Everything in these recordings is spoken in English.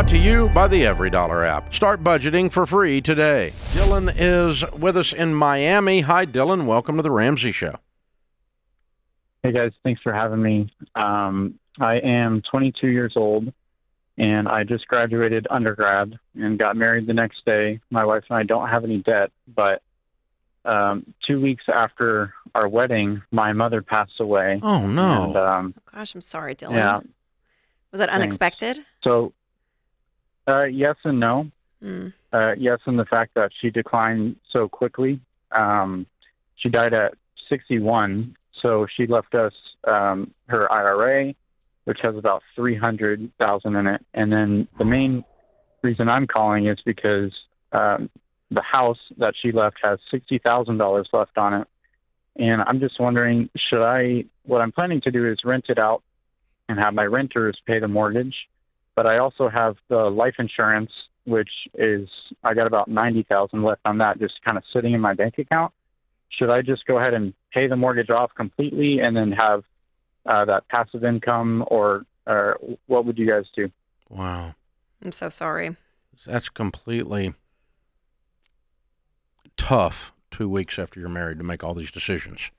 brought to you by the Every Dollar app. Start budgeting for free today. Dylan is with us in Miami. Hi, Dylan. Welcome to the Ramsey Show. Hey, guys. Thanks for having me. I am 22 years old, and I just graduated undergrad and got married the next day. My wife and I don't have any debt, but 2 weeks after our wedding, my mother passed away. Oh, no. And, Oh, gosh, I'm sorry, Dylan. Yeah. Was that unexpected? So, yes and no. Yes, in the fact that she declined so quickly. She died at 61, so she left us her IRA, which has about $300,000 in it. And then the main reason I'm calling is because the house that she left has $60,000 left on it. And I'm just wondering, what I'm planning to do is rent it out and have my renters pay the mortgage. But I also have the life insurance, which is, I got about $90,000 left on that, just kind of sitting in my bank account. Should I just go ahead and pay the mortgage off completely and then have that passive income, or what would you guys do? Wow. I'm so sorry. That's completely tough 2 weeks after you're married to make all these decisions.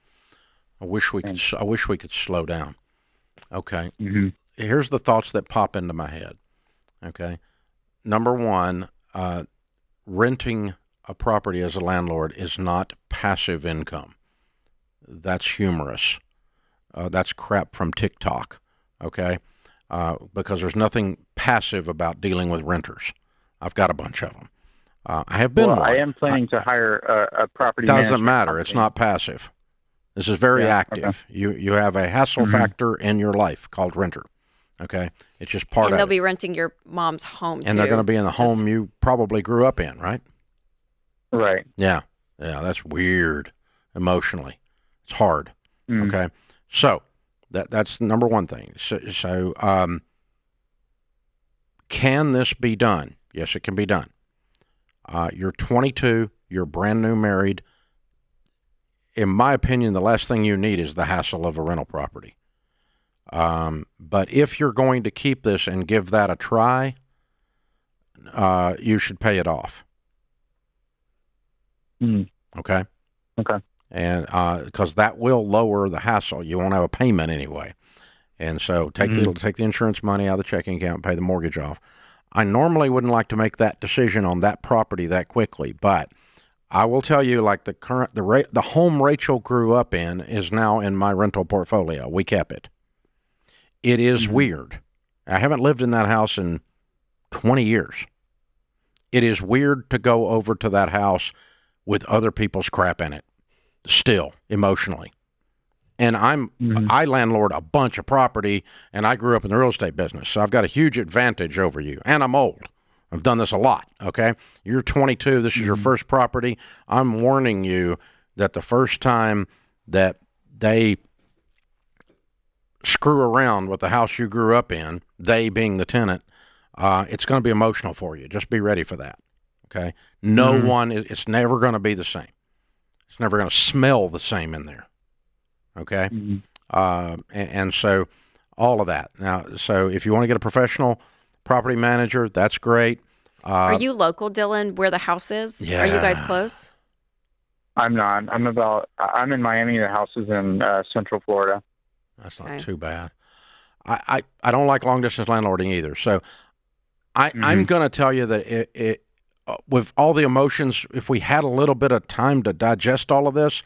I wish we could slow down. Okay. Mm-hmm. Here's the thoughts that pop into my head. Okay. Number one, renting a property as a landlord is not passive income. That's humorous. That's crap from TikTok. Okay. Because there's nothing passive about dealing with renters. I've got a bunch of them. I have been. Well, one. I am planning to hire a property. Doesn't matter. Company. It's not passive. This is very active. Okay. You have a hassle factor in your life called renter. Okay, it's just part of it. And they'll be renting your mom's home too. And they're going to be in the home you probably grew up in, right? Right. Yeah. That's weird emotionally. It's hard. Okay, so that's number one thing. So can this be done? Yes, it can be done. You're 22. You're brand new married. In my opinion, the last thing you need is the hassle of a rental property. But if you're going to keep this and give that a try, you should pay it off. Okay? Okay. And because that will lower the hassle. You won't have a payment anyway. And so take the insurance money out of the checking account and pay the mortgage off. I normally wouldn't like to make that decision on that property that quickly, but I will tell you, like the home Rachel grew up in is now in my rental portfolio. We kept it. It is weird. I haven't lived in that house in 20 years. It is weird to go over to that house with other people's crap in it, still, emotionally. And I landlord a bunch of property, and I grew up in the real estate business, so I've got a huge advantage over you. And I'm old. I've done this a lot, okay? You're 22. This is your first property. I'm warning you that the first time that they screw around with the house you grew up in, they being the tenant, it's going to be emotional for you. Just be ready for that, okay? It's never going to be the same. It's never going to smell the same in there, okay? And so all of that. Now, so if you want to get a professional property manager, that's great. Are you local, Dylan, where the house is? Yeah. Are you guys close? I'm not. I'm in Miami. The house is in Central Florida. That's not too bad. I don't like long distance landlording either. So I'm going to tell you that it with all the emotions, if we had a little bit of time to digest all of this,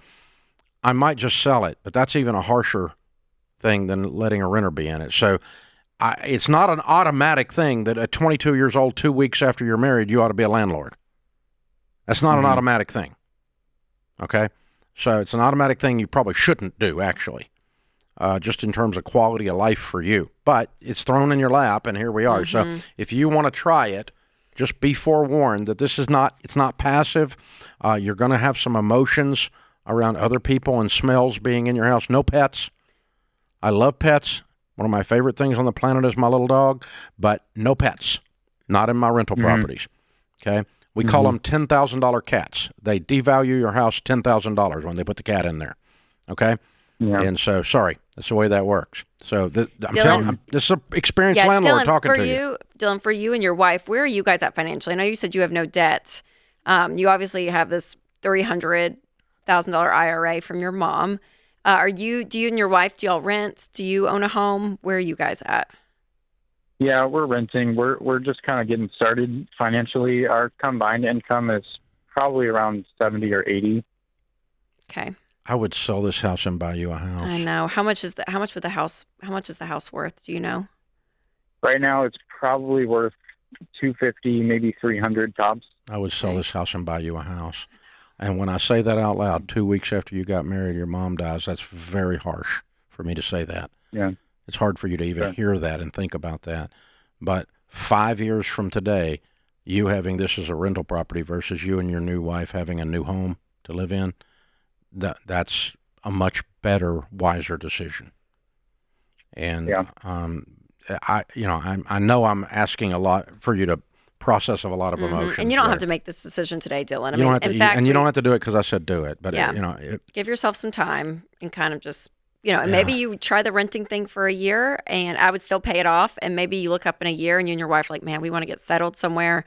I might just sell it. But that's even a harsher thing than letting a renter be in it. So it's not an automatic thing that at 22 years old, 2 weeks after you're married, you ought to be a landlord. That's not an automatic thing. Okay? So it's an automatic thing you probably shouldn't do, actually, just in terms of quality of life for you. But it's thrown in your lap, and here we are. So if you want to try it, just be forewarned that it's not passive. You're going to have some emotions around other people and smells being in your house. No pets. I love pets. One of my favorite things on the planet is my little dog, but no pets, not in my rental properties, okay? We call them $10,000 cats. They devalue your house $10,000 when they put the cat in there, okay? Yeah. And so, sorry, that's the way that works. So I'm Dylan- telling you, this is an experienced landlord Dylan, talking for to you. Dylan, for you and your wife, where are you guys at financially? I know you said you have no debt. You obviously have this $300,000 IRA from your mom. Do you and your wife, do y'all rent? Do you own a home? Where are you guys at? Yeah, we're renting. We're just kind of getting started financially. Our combined income is probably around 70 or 80. Okay. I would sell this house and buy you a house. I know. How much is the house worth? Do you know? Right now, it's probably worth 250, maybe 300 tops. I would sell Okay. this house and buy you a house. And when I say that out loud, 2 weeks after you got married, your mom dies, that's very harsh for me to say that. Yeah. It's hard for you to even Sure. hear that and think about that. But 5 years from today, you having this as a rental property versus you and your new wife having a new home to live in, that's a much better, wiser decision. And Yeah. I know I'm asking a lot for you to process of a lot of emotions. And you don't there. have to make this decision today, Dylan. You don't have to, in fact, and you don't have to do it because I said do it. But Yeah. Give yourself some time and kind of just, and maybe you try the renting thing for a year, and I would still pay it off. And maybe you look up in a year and you and your wife are like, man, we want to get settled somewhere.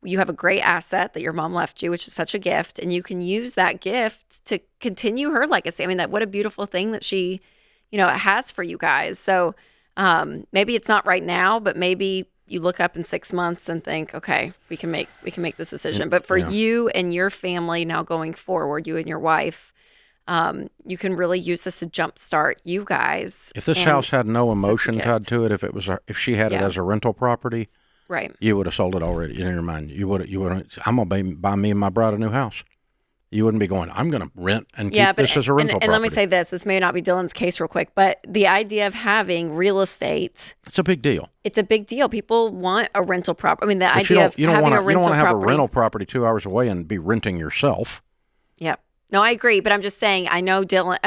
You have a great asset that your mom left you, which is such a gift, and you can use that gift to continue her legacy. I mean, what a beautiful thing that she, has for you guys. So maybe it's not right now, but maybe you look up in 6 months and think, okay, we can make this decision. But for you and your family now going forward, you and your wife, you can really use this to jumpstart you guys. If this house had no emotion gift. tied to it, if she had it as a rental property, Right. you would have sold it already in your mind. You would. I'm gonna buy me and my bride a new house. You wouldn't be going, I'm going to rent and keep this as a rental property. And let me say this may not be Dylan's case real quick, but the idea of having real estate, it's a big deal. It's a big deal. People want a rental property. I mean, the But idea of having a rental property. You don't want to have a rental property 2 hours away and be renting yourself. Yep. No, I agree. But I'm just saying, I know Dylan,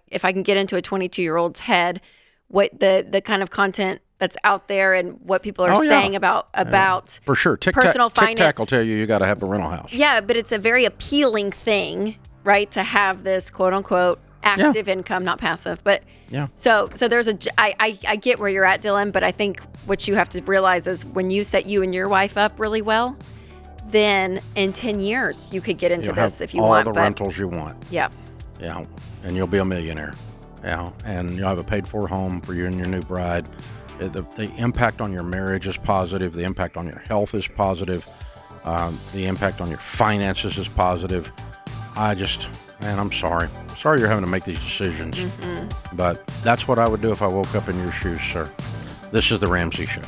if I can get into a 22-year-old's head, what the kind of content that's out there and what people are saying about for sure. personal finance. TikTok will tell you got to have a rental house. Yeah, but it's a very appealing thing, right? To have this quote unquote active income, not passive. But so there's I get where you're at, Dylan, but I think what you have to realize is when you set you and your wife up really well, then in 10 years you could get into this if you want. All the rentals you want. Yeah. Yeah, and you'll be a millionaire. Yeah, and you'll have a paid-for home for you and your new bride. The impact on your marriage is positive. The impact on your health is positive. The impact on your finances is positive. I'm sorry. Sorry you're having to make these decisions. But that's what I would do if I woke up in your shoes, sir. This is The Ramsey Show.